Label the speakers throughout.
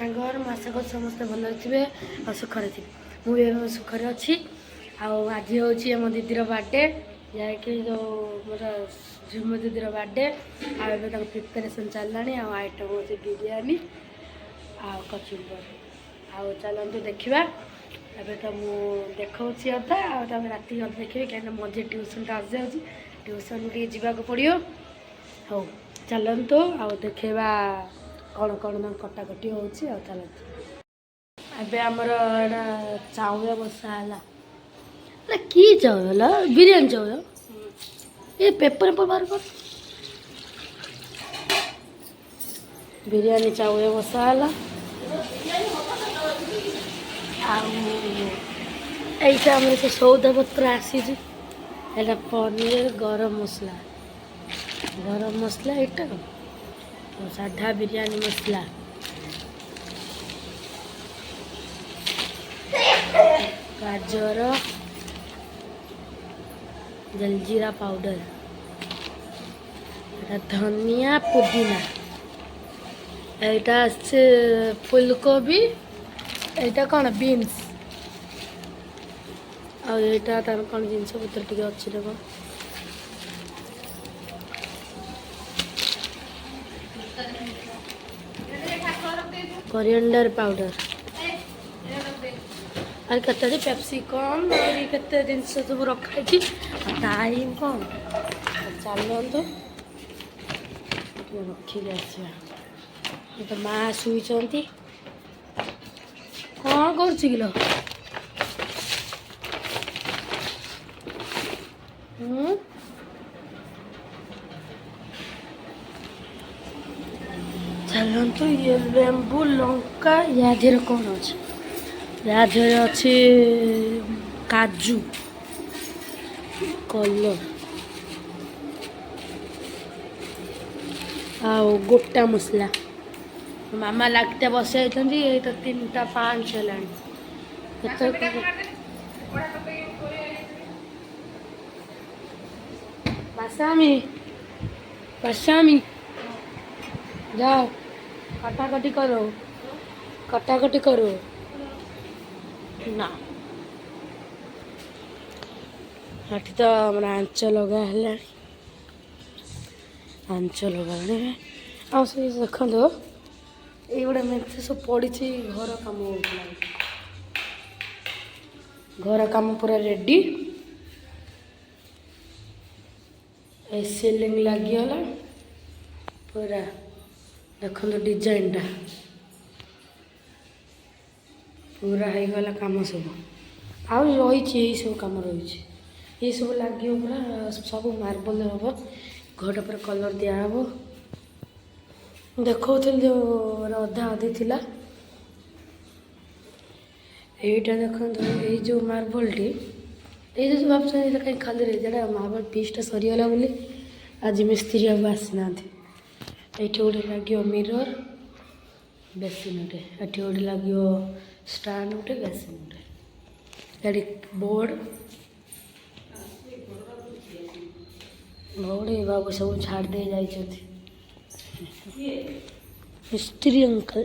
Speaker 1: ସାଙ୍ଗର ମୁଁ ଆଶା କରୁଛି ସମସ୍ତେ ଭଲ ଥିବେ ଆଉ ସୁଖରେ ଥିବେ। ମୁଁ ବି ଏବେ ସୁଖରେ ଅଛି। ଆଉ ଆଜି ହେଉଛି ଆମ ଦିଦିର ବାର୍ଥଡେ, ଯାହାକି ଯେଉଁ ମୋର ଝୁମୁ ଦିଦିର ବାର୍ଥଡେ। ଆଉ ଏବେ ତାଙ୍କ ପ୍ରିପାରେସନ୍ ଚାଲିଲାଣି। ଆଉ ଆଇଟମ୍ ହେଉଛି ବିରିୟାନୀ ଆଉ କଚୁମ୍ବର। ଆଉ ଚାଲନ୍ତୁ ଦେଖିବା। ଏବେ ତ ମୁଁ ଦେଖାଉଛି ଅଧା, ଆଉ ତାପରେ ରାତିକି ଅଧା ଦେଖିବି, କାହିଁକିନା ମଝିରେ ଟ୍ୟୁସନ୍ଟା ଆସିଯାଉଛି। ଟ୍ୟୁସନ୍ ଟିକେ ଯିବାକୁ ପଡ଼ିବ। ହଉ ଚାଲନ୍ତୁ ଆଉ ଦେଖେଇବା କ'ଣ କ'ଣ ତାଙ୍କ କଟାକଟି ହେଉଛି। ଆଉ ଚାଲନ୍ତୁ ଏବେ ଆମର ଏଇଟା ଚାଉଳ ବସା ହେଲା। ନା କି ଚାଉଳ ହେଲା? ବିରିୟାନୀ ଚାଉଳ। ଏ ପେପର ବାହାର କର। ବିରିୟାନୀ ଚାଉଳ ବସା ହେଲା। ଆଉ এইটা ଆମର ସେ ସଉଦାପତ୍ର ଆସିଛି। ଏଇଟା ପନିର, ଗରମ ମସଲା ଏଇଟା ସାଧା ବିରିୟାନୀ ମସଲା, ଗାଜର, ଜଲଜିରା ପାଉଡର, এটা ধনিয়া পুদিনা, এইটা আছে ফুলকোবি, এইটা କ'ଣ ବିନ୍ସ, ଆଉ ଏଇଟା ତାର କ'ଣ ଜିନିଷ ପତ୍ର ଟିକେ ଅଛି ଦେଖ। कोरिएंडर पाउडर और केते पेप्सिकम और केते जिनस सब रखाई। टाइम कौन चलते रखिक आसवा। तो माँ शुई कौन कर चलतु ये लेंबू लंका या देहरे कौन अच्छे या देहरे अच्छे काजू कलर आ गोटा मसला। मामा लागते बस तो 3टा 5 है। पासामी जाओ कटाकटी करो ना हटी तो हमारा आंच लगा है। आंच लगा आउ से देखो ये गोटे मेथे सब पड़ी घर कम हो घर कम पूरा रेडी। सीलिंग लगिगला पूरा देखो डिजाइन टा पूरा हो गला कम सब। आउ रही सब कम रही ये सब लगे पूरा सब मार्बल हम घर पर कलर दिहब। देखो जो अधा अधी थिला यहीटा देखो ये जो मार्बल टी ये जो भाव कहीं खाली रही मार्बल पीसटा सरीगला बोली आज मिस्त्री अब आसीना। ये गोटे लगे मिरर बेसिन गोटे ये गोटे लगे स्टांड गोटे बेसिन गोटे बोर्ड ये बाबू सब छाड़ दे जाइए मिस्त्री अंकल।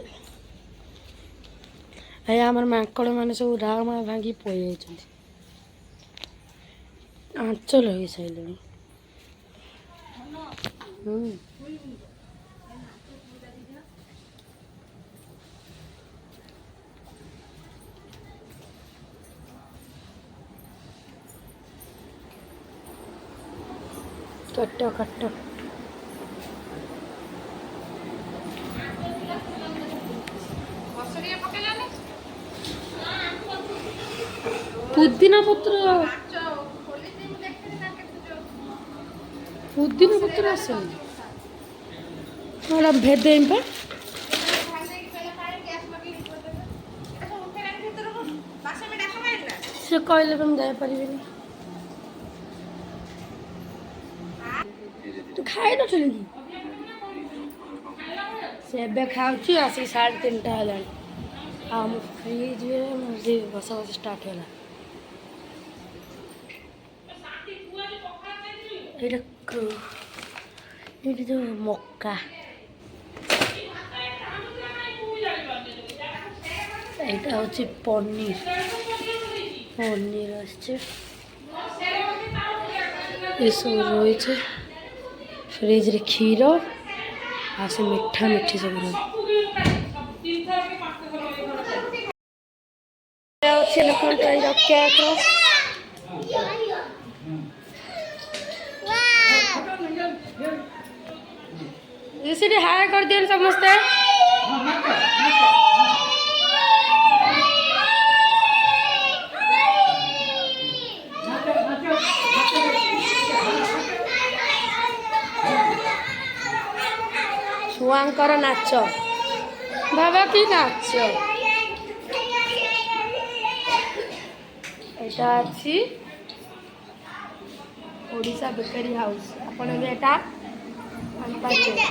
Speaker 1: ये आम माकड़ मैंने सब राम भांगी पई जाइए आंच लगे सारे। कट्टो कट्टो पुदीना पत्र आसे भेदे से कहले जापर तू खाई न कि से खाऊँ आसिक 3:30 है। फ्रिज बसा बस स्टार्ट है। ये जो मक्का এইটা হচ্ছে পনির পনির আসছে এসব রয়েছে ফ্রিজরে କ୍ଷୀର ଆଉ ସେ ମିଠା ମିଠି ସବୁ ରହୁଛି ଅଛି ଲୋକଙ୍କର କେକ୍ ସେଠି ହାୟ କରିଦିଅନ୍ତୁ ସମସ୍ତେ ଛୁଆଙ୍କର ନାଚ ବାବା କି ନାଚ এটা ଅଛି ଓଡ଼ିଶା ବେକରୀ ହାଉସ୍ ଆପଣ ବି ଏଟା ଆଣିପାରିବେ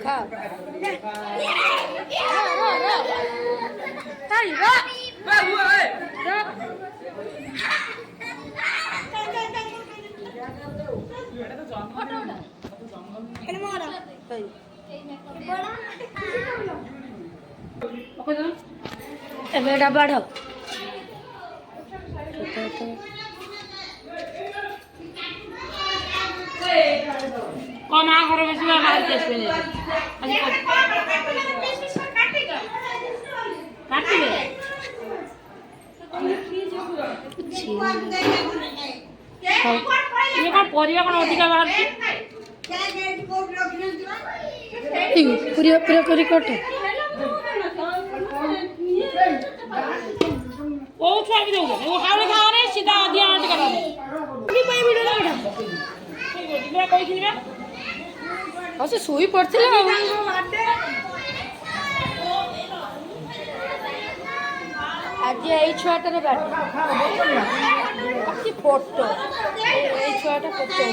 Speaker 1: 看，大尾巴，ଏବେ ଏଟା ବାଢ कौन आ घर में सिवा बाहर केस पे नहीं काटी ले ये कौन परिया कौन अधिका बाहर की पूरा पूरा करी कट ओ छुआ भी दोगे वो खाने खा रहे सीधा आधी आंट करा दे नहीं पाए वीडियो लगा मैं कोई थी मैं और से सोई पड़थिला आज এই ছুয়াটার ব্যাট কি ফটো এই ছুয়াটা ফটো